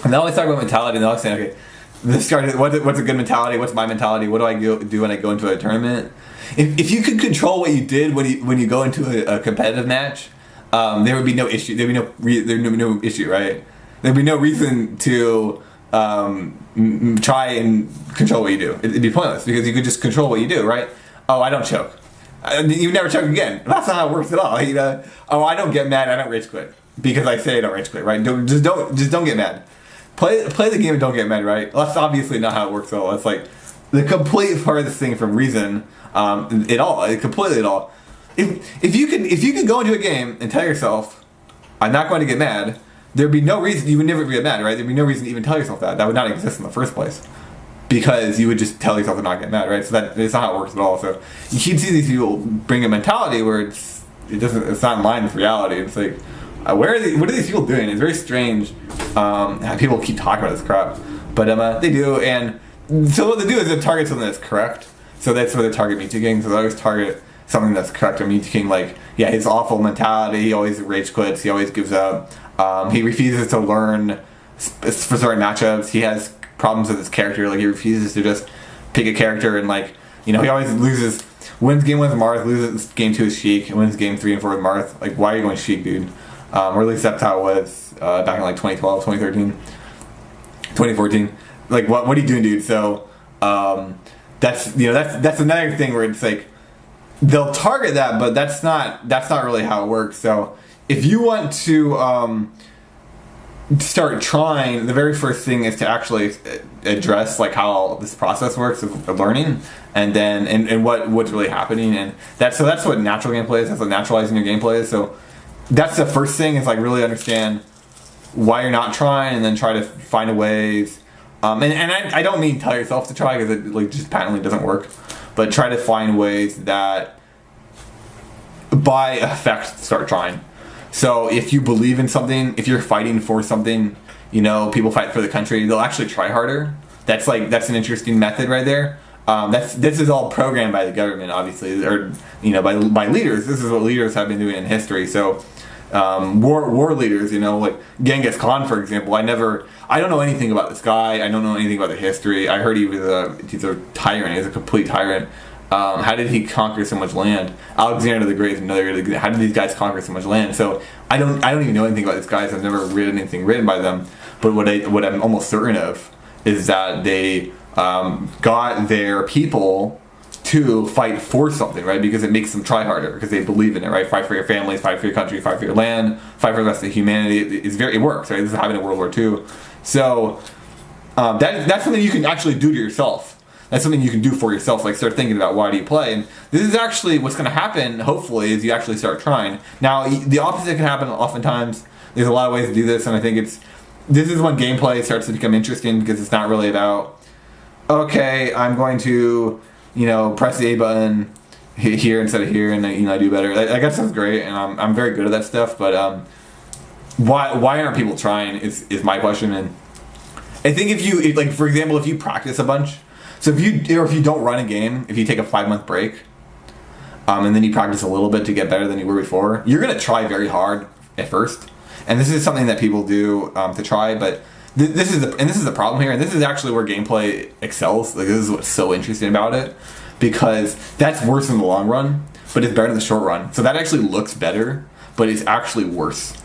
And they'll always talk about mentality, and they'll always say, okay, what's a good mentality? What's my mentality? What do I do when I go into a tournament? If you could control what you did when you go into a competitive match, there would be no issue. There'd be no issue, right? There'd be no reason to try and control what you do. It'd be pointless, because you could just control what you do, right? Oh, I don't choke. You never choke again. That's not how it works at all. Oh, I don't get mad. I don't rage quit because I say I don't rage quit, right? Just don't get mad. Play the game and don't get mad, right? That's obviously not how it works at all. It's like the complete farthest thing from reason at all. Completely at all. If you could go into a game and tell yourself, I'm not going to get mad, there'd be no reason. You would never get mad, right? There'd be no reason to even tell yourself that. That would not exist in the first place, because you would just tell yourself to not get mad, right? So that's not how it works at all. So you can see these people bring a mentality where it's not in line with reality. It's like, what are these people doing? It's very strange how people keep talking about this crap, but they do. And so what they do is they target something that's correct. So that's where they target Mutaking. So they always target something that's correct. Or Mutaking, like, yeah, his awful mentality. He always rage quits. He always gives up. He refuses to learn for certain matchups. He has problems with his character. Like, he refuses to just pick a character, and he always wins game 1 with Marth, loses game 2 with Sheik, and wins game 3 and 4 with Marth. Like, why are you going Sheik, dude? Or at least that's how it was back in 2012, 2013, 2014. Like, what are you doing, dude? So that's another thing where it's like they'll target that, but that's not really how it works. So if you want to start trying, the very first thing is to actually address how this process works of learning, and then and what's really happening, and that's what natural gameplay is. That's what naturalizing your gameplay is. So that's the first thing, is really understand why you're not trying, and then try to find a ways. And I don't mean tell yourself to try, because it just patently doesn't work, but try to find ways that by effect start trying. So if you believe in something, if you're fighting for something, people fight for the country, they'll actually try harder. That's an interesting method right there. This is all programmed by the government, obviously, or by leaders. This is what leaders have been doing in history. So war leaders, like Genghis Khan, for example. I don't know anything about this guy. I don't know anything about the history. I heard he's a tyrant. He's a complete tyrant. How did he conquer so much land? Alexander the Great is another. How did these guys conquer so much land? So I don't even know anything about these guys. I've never read anything written by them. But what I'm almost certain of is that they got their people to fight for something, right? Because it makes them try harder, because they believe in it, right? Fight for your families, fight for your country, fight for your land, fight for the rest of humanity. It works, right? This is happening in World War II. So that's something you can actually do to yourself. That's something you can do for yourself. Start thinking about, why do you play? And this is actually what's going to happen, hopefully, is you actually start trying. Now, the opposite can happen oftentimes. There's a lot of ways to do this, and I think this is when gameplay starts to become interesting, because it's not really about, okay, I'm going to, press the A button here instead of here, and I do better. I guess that's great, and I'm very good at that stuff, but why aren't people trying is my question. And I think if you, like, for example, if you practice a bunch, so if you don't run a game, if you take a 5-month break, and then you practice a little bit to get better than you were before, you're going to try very hard at first. And this is something that people do to try, but this is the problem here, and this is actually where gameplay excels. Like, this is what's so interesting about it, because that's worse in the long run, but it's better in the short run. So that actually looks better, but it's actually worse.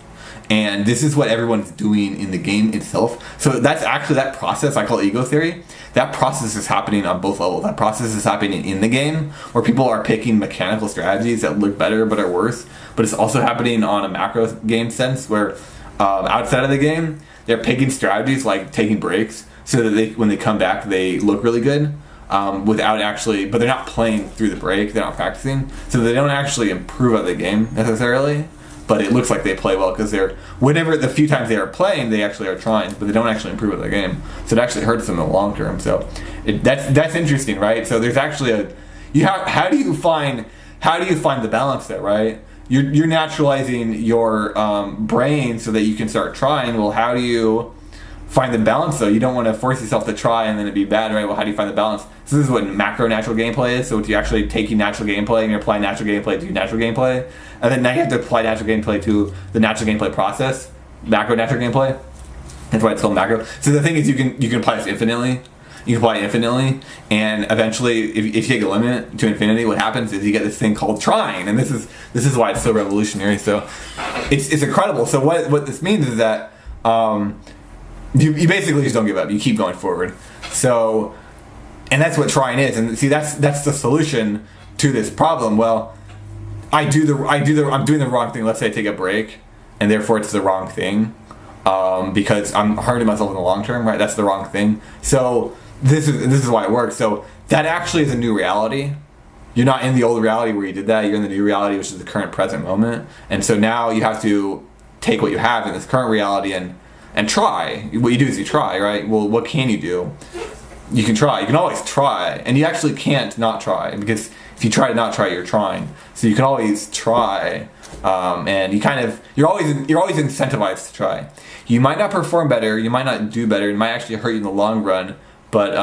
And this is what everyone's doing in the game itself. So that's actually that process I call ego theory. That process is happening on both levels. That process is happening in the game, where people are picking mechanical strategies that look better but are worse. But it's also happening on a macro game sense, where outside of the game, they're picking strategies like taking breaks, so that when they come back, they look really good. Without actually, but they're not playing through the break. They're not practicing, so they don't actually improve at the game necessarily. But it looks like they play well because whenever the few times they are playing, they actually are trying, but they don't actually improve at the game. So it actually hurts them in the long term. So that's interesting, right? So there's actually how do you find the balance there, right? You're naturalizing your brain so that you can start trying. Well, how do you find the balance though? You don't want to force yourself to try and then it be bad, right? Well, how do you find the balance? So this is what macro natural gameplay is. So it's you actually taking natural gameplay and you're applying natural gameplay to natural gameplay, and then now you have to apply natural gameplay to the natural gameplay process, macro natural gameplay. That's why it's called macro. So the thing is, you can apply this infinitely. You can apply it infinitely, and eventually, if you take a limit to infinity, what happens is you get this thing called trying, and this is why it's so revolutionary. So it's incredible. So what this means is that you basically just don't give up. You keep going forward. So, and that's what trying is. And see, that's the solution to this problem. Well, I'm doing the wrong thing. Let's say I take a break, and therefore it's the wrong thing, because I'm hurting myself in the long term. Right? That's the wrong thing. So this is why it works. So that actually is a new reality. You're not in the old reality where you did that. You're in the new reality, which is the current present moment. And so now you have to take what you have in this current reality and try. What you do is you try, right? Well, what can you do? You can try. You can always try, and you actually can't not try, because if you try to not try, you're trying. So you can always try, and you're always incentivized to try. You might not perform better. You might not do better. It might actually hurt you in the long run, but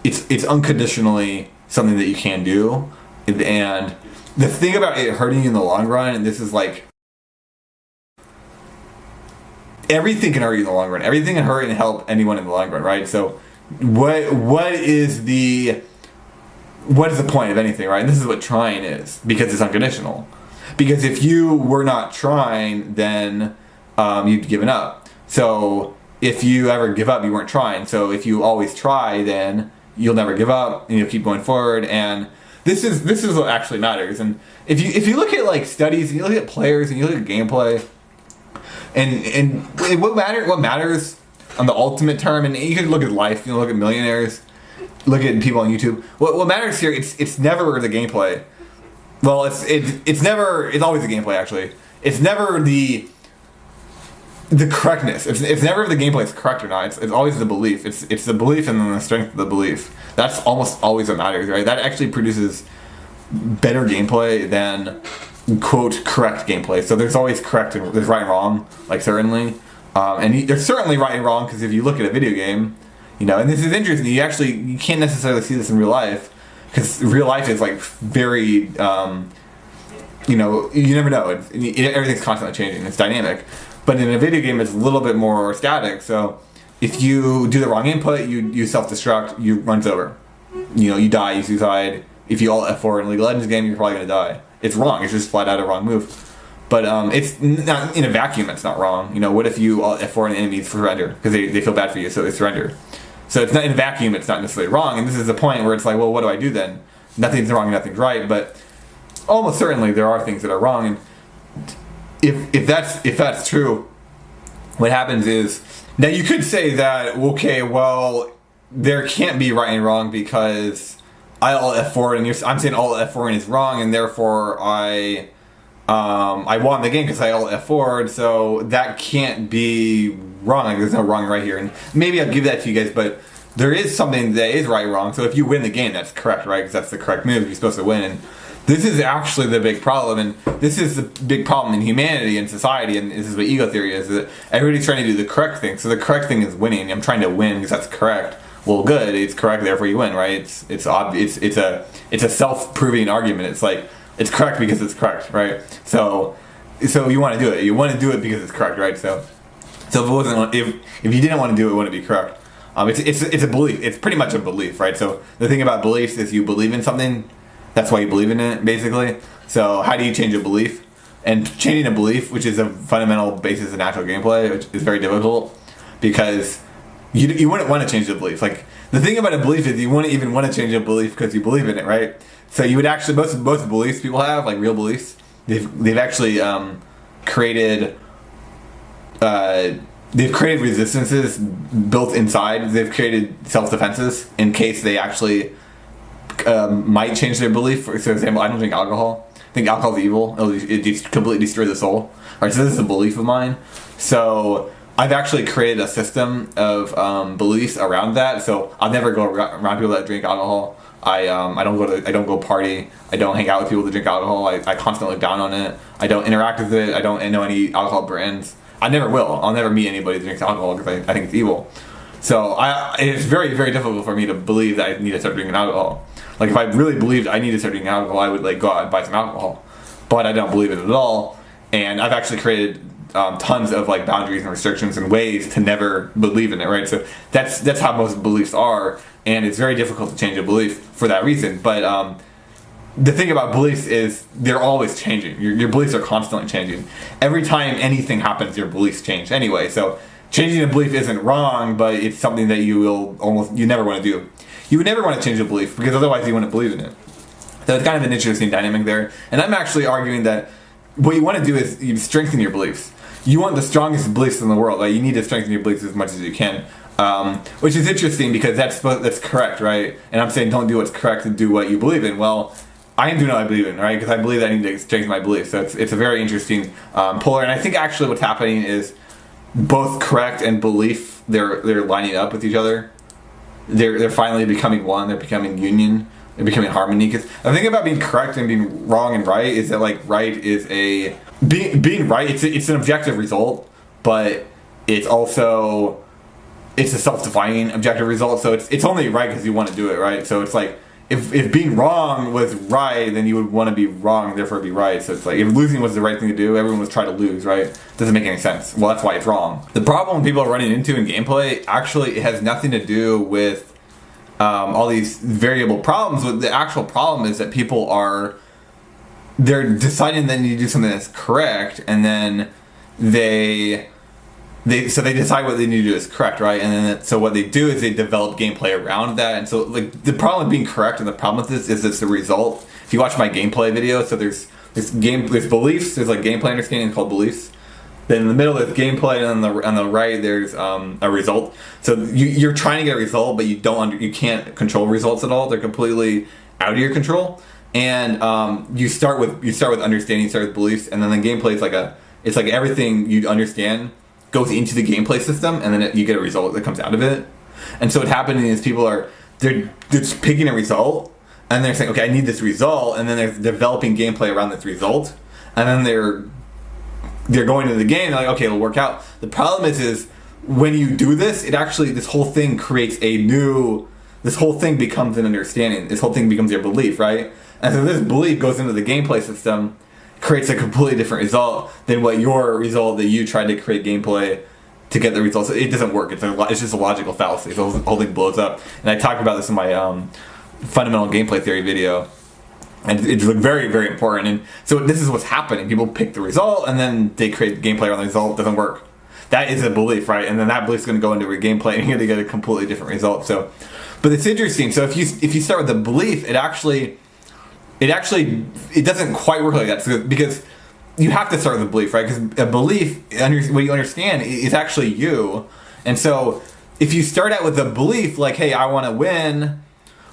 it's unconditionally something that you can do. And the thing about it hurting you in the long run, and this is like, everything can hurt you in the long run. Everything can hurt and help anyone in the long run, right? So what is the point of anything, right? And this is what trying is, because it's unconditional. Because if you were not trying, then you'd given up. So if you ever give up, you weren't trying. So if you always try, then you'll never give up and you'll keep going forward. And this is what actually matters. And if you look at like studies and you look at players and you look at gameplay, and what matters on the ultimate term, and you can look at life, you know, look at millionaires, look at people on YouTube. What matters here, it's never the gameplay. Well, it's always the gameplay actually. It's never the correctness. It's never if the gameplay is correct or not. It's always the belief. It's the belief and then the strength of the belief. That's almost always what matters, right? That actually produces better gameplay than quote correct gameplay. So there's always correct and there's right and wrong, like certainly, and there's certainly right and wrong, because if you look at a video game, you know, and this is interesting. You can't necessarily see this in real life, because real life is like very, you know, you never know. Everything's constantly changing. It's dynamic, but in a video game, it's a little bit more static. So if you do the wrong input, you self-destruct, you runs over, you know, you die, you suicide. If you alt F4 in a League of Legends game, you're probably gonna die. It's wrong. It's just flat out a wrong move. But it's not in a vacuum. It's not wrong. You know, what if you alt F4 and enemies surrender because they feel bad for you, so they surrender. So it's not in a vacuum. It's not necessarily wrong. And this is the point where it's like, well, what do I do then? Nothing's wrong, nothing's right. But almost certainly there are things that are wrong. And if that's true, what happens is, now you could say that, okay, well, there can't be right and wrong because I alt F4 and I'm saying alt F4 is wrong, and therefore I won the game because I alt F4, so that can't be wrong. Like, there's no wrong right here. And maybe I'll give that to you guys, but there is something that is right and wrong. So if you win the game, that's correct, right? Because that's the correct move. You're supposed to win. And this is actually the big problem, and this is the big problem in humanity and society, and this is what ego theory is, that everybody's trying to do the correct thing. So the correct thing is winning. I'm trying to win because that's correct. Well, good, it's correct, therefore you win, right? It's obvious. It's a self-proving argument. It's like, it's correct because it's correct, right? So you want to do it. You want to do it because it's correct, right? So if it wasn't, if you didn't want to do it, it wouldn't be correct. It's a belief. It's pretty much a belief, right? So the thing about beliefs is you believe in something. That's why you believe in it, basically. So how do you change a belief? And changing a belief, which is a fundamental basis of natural gameplay, which is very difficult, because you wouldn't want to change the belief. Like, the thing about a belief is you wouldn't even want to change a belief because you believe in it, right? So you would actually, most beliefs people have, like real beliefs, they've actually created resistances built inside. They've created self-defenses in case they actually might change their belief. For example, I don't drink alcohol. I think alcohol is evil. It completely destroys the soul. Alright, so this is a belief of mine. So I've actually created a system of beliefs around that. So I'll never go around people that drink alcohol. I don't go party. I don't hang out with people that drink alcohol. I constantly look down on it. I don't interact with it. I don't know any alcohol brands. I never will. I'll never meet anybody that drinks alcohol because I think it's evil. So it's very, very difficult for me to believe that I need to start drinking alcohol. Like, if I really believed I need to start drinking alcohol, I would like go out and buy some alcohol. But I don't believe it at all. And I've actually created tons of like boundaries and restrictions and ways to never believe in it, right? So that's how most beliefs are, and it's very difficult to change a belief for that reason. But the thing about beliefs is they're always changing. Your beliefs are constantly changing. Every time anything happens, your beliefs change anyway. So changing a belief isn't wrong, but it's something that you never want to do. You would never want to change a belief because otherwise you wouldn't believe in it. So it's kind of an interesting dynamic there. And I'm actually arguing that what you want to do is you strengthen your beliefs. You want the strongest beliefs in the world. Like, you need to strengthen your beliefs as much as you can. Which is interesting because that's correct, right? And I'm saying don't do what's correct and do what you believe in. Well, I am doing what I believe in, right? Because I believe that I need to strengthen my beliefs. So it's a very interesting polar. And I think actually what's happening is both correct and belief, they're lining up with each other. They're finally becoming one. They're becoming union. They're becoming harmony. Because the thing about being correct and being wrong and right is that, like, right is being right. It's an objective result, but it's also a self-defining objective result. So it's only right because you want to do it, right? So it's like if being wrong was right, then you would want to be wrong, therefore be right. So it's like if losing was the right thing to do, everyone was trying to lose, right? Doesn't make any sense. Well, that's why it's wrong. The problem people are running into in gameplay actually it has nothing to do with all these variable problems. The actual problem is that they're deciding they need to do something that's correct, and then they decide what they need to do is correct, right? And then so what they do is they develop gameplay around that. And so, like, the problem with being correct and the problem with this is it's the result. If you watch my gameplay video, so there's beliefs, there's like gameplay understanding called beliefs. Then in the middle there's gameplay, and on the right there's a result. So you're trying to get a result, but you can't control results at all. They're completely out of your control. And you start with understanding, you start with beliefs, and then the gameplay is it's like everything you understand goes into the gameplay system, and then you get a result that comes out of it. And so what's happening is they're just picking a result, and they're saying, okay, I need this result, and then they're developing gameplay around this result, and then they're going into the game, they're like, okay, it'll work out. The problem is when you do this, this whole thing creates this whole thing becomes an understanding. This whole thing becomes your belief, right? And so this belief goes into the gameplay system, creates a completely different result than what your result that you tried to create gameplay to get the results. It doesn't work. It's just a logical fallacy. So the whole thing blows up. And I talked about this in my fundamental gameplay theory video. And it's very, very important. And so this is what's happening. People pick the result, and then they create gameplay around the result. It doesn't work. That is a belief, right? And then that belief is going to go into a gameplay, and you're going to get a completely different result. So, but it's interesting. So if you start with the belief, it doesn't quite work like that, because you have to start with a belief, right? Because a belief, what you understand, is actually you. And so if you start out with a belief like, hey, I want to win,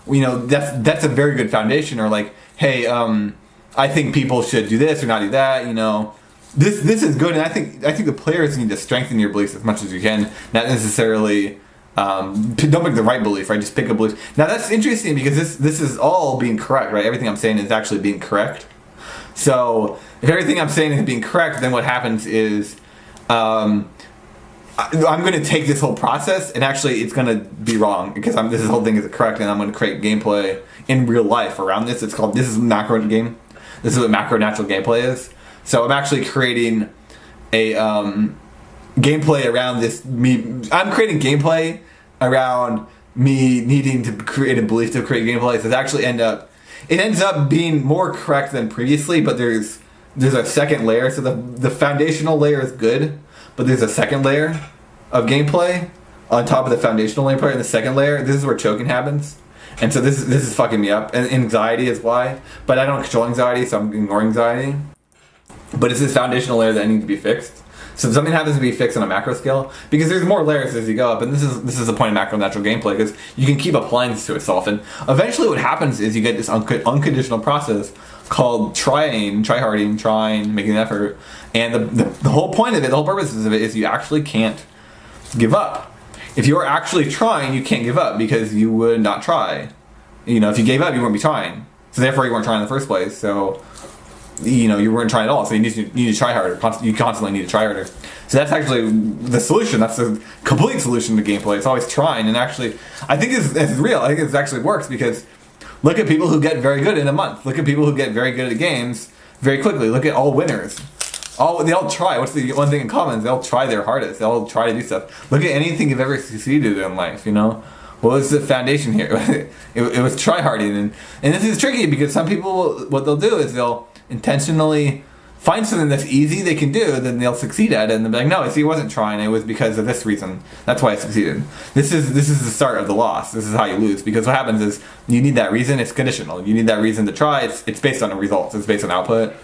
that's a very good foundation. Or like, hey, I think people should do this or not do that. This is good, and I think the players need to strengthen your beliefs as much as you can, not necessarily Don't pick the right belief, right? Just pick a belief. Now that's interesting because this is all being correct, right? Everything I'm saying is actually being correct. So if everything I'm saying is being correct, then what happens is I'm going to take this whole process and actually it's going to be wrong because this whole thing is correct, and I'm going to create gameplay in real life around this. This is macro game. This is what macro natural gameplay is. So I'm actually creating a gameplay around this. I'm creating gameplay around me needing to create a belief to create gameplay. So it ends up being more correct than previously, but there's a second layer. So the foundational layer is good, but there's a second layer of gameplay on top of the foundational layer. And the second layer, this is where choking happens. And so this is fucking me up. And anxiety is why. But I don't control anxiety, so I'm ignoring anxiety. But it's this foundational layer that needs to be fixed. So if something happens to be fixed on a macro scale, because there's more layers as you go up, and this is the point of macro natural gameplay, because you can keep applying this to itself, and eventually what happens is you get this unconditional process called trying, making an effort, and the whole point of it, the whole purpose of it is you actually can't give up. If you're actually trying, you can't give up because you would not try. If you gave up, you wouldn't be trying. So therefore you weren't trying in the first place. So you weren't trying at all. So you need to try harder. You constantly need to try harder. So that's actually the solution. That's the complete solution to gameplay. It's always trying. And actually, I think it's real. I think it actually works because look at people who get very good in a month. Look at people who get very good at games very quickly. Look at all winners. They all try. What's the one thing in common? They all try their hardest. They all try to do stuff. Look at anything you've ever succeeded in life, What was the foundation here? it was try-harding. And this is tricky because some people, what they'll do is they'll intentionally find something that's easy they can do, then they'll succeed at it, and they'll be like, no, see, I wasn't trying, it was because of this reason. That's why I succeeded. This is the start of the loss. This is how you lose, because what happens is you need that reason. It's conditional. You need that reason to try. It's based on the results. It's based on output.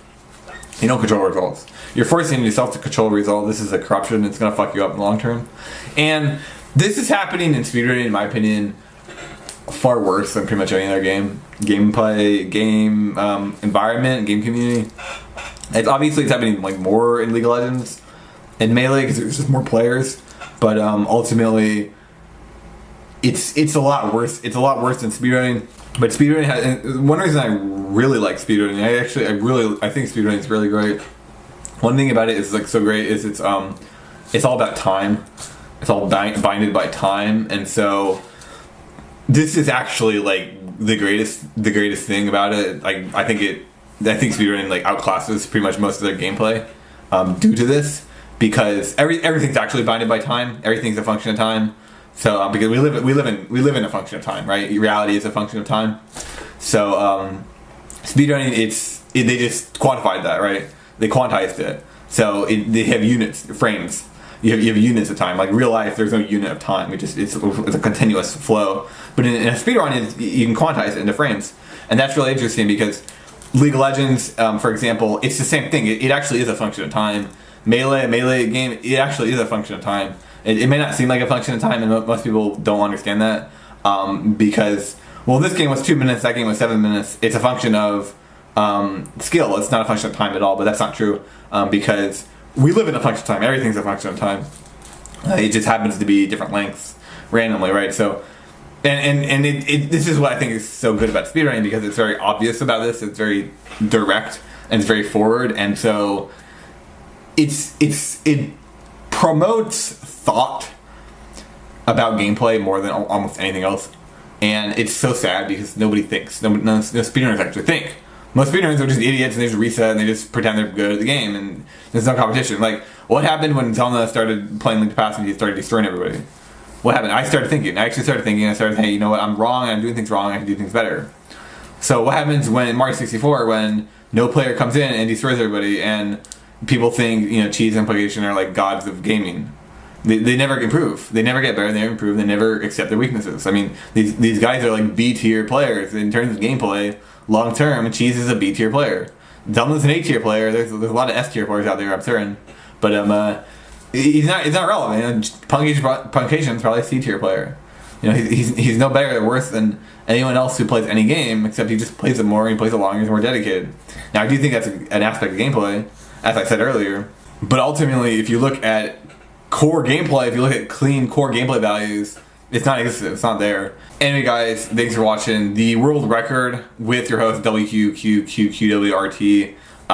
You don't control results. You're forcing yourself to control a result. This is a corruption. It's going to fuck you up in the long term. And this is happening in speedrunning, in my opinion, far worse than pretty much any other gameplay, game environment, game community. It's happening more in League of Legends and Melee because there's just more players. But ultimately, it's a lot worse. It's a lot worse than speedrunning. But speedrunning has one reason I really like speedrunning. I think speedrunning is really great. One thing about it is so great is it's all about time. It's all binded by time, and so this is actually the greatest thing about it. I think speedrunning outclasses pretty much most of their gameplay due to this, because everything's actually binded by time. Everything's a function of time. So because we live in a function of time, right? Reality is a function of time. So speedrunning, they just quantified that, right? They quantized it. So they have units, frames. You have units of time. Like real life, there's no unit of time. It's a continuous flow. But in a speedrun, you can quantize it into frames, and that's really interesting because League of Legends, for example, it's the same thing. It actually is a function of time. Melee game, it actually is a function of time. It may not seem like a function of time, and most people don't understand that because this game was 2 minutes, that game was 7 minutes. It's a function of skill. It's not a function of time at all. But that's not true because we live in a function of time. Everything's a function of time. It just happens to be different lengths randomly, right? So, and this is what I think is so good about speedrunning, because it's very obvious about this. It's very direct and it's very forward, and so it promotes thought about gameplay more than almost anything else. And it's so sad because nobody thinks. No speedrunners actually think. Most speedrunners are just idiots and they just reset and they just pretend they're good at the game and there's no competition. What happened when Zelda started playing Link to Past and he started destroying everybody? What happened? I started thinking. I started saying, hey, you know what? I'm wrong. I'm doing things wrong. I can do things better. So what happens when Mario 64, when no player comes in and destroys everybody and people think, cheese and PlayStation are like gods of gaming? They never improve. They never get better. They never improve. They never accept their weaknesses. I mean, these guys are like B-tier players in terms of gameplay. Long term, Cheese is a B-tier player. Zelda's an A-tier player. There's a lot of S-tier players out there, I'm certain. But he's not relevant. Punkation's probably a C-tier player. He's no better or worse than anyone else who plays any game, except he just plays it more and he plays it longer and he's more dedicated. Now, I do think that's an aspect of gameplay, as I said earlier. But ultimately, if you look at core gameplay, if you look at clean core gameplay values, It's not existent. It's not there. Anyway, guys, thanks for watching the world record with your host WQ'd.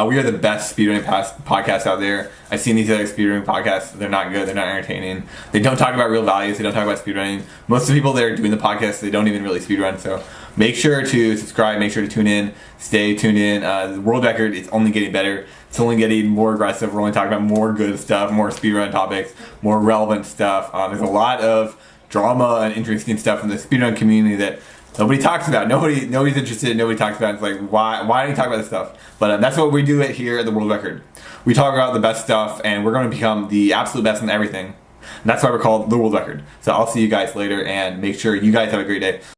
We are the best speedrunning podcast out there. I've seen these other speedrunning podcasts. They're not good. They're not entertaining. They don't talk about real values. They don't talk about speedrunning. Most of the people that are doing the podcast, they don't even really speedrun. So make sure to subscribe. Make sure to tune in. Stay tuned in. The world record is only getting better. It's only getting more aggressive. We're only talking about more good stuff, more speedrun topics, more relevant stuff. There's a lot of drama and interesting stuff in the speedrun community that nobody talks about. Nobody's interested. Nobody talks about it. It's like, why don't you talk about this stuff? But that's what we do it here at the World Record. We talk about the best stuff, and we're going to become the absolute best in everything. And that's why we're called the World Record. So I'll see you guys later, and make sure you guys have a great day.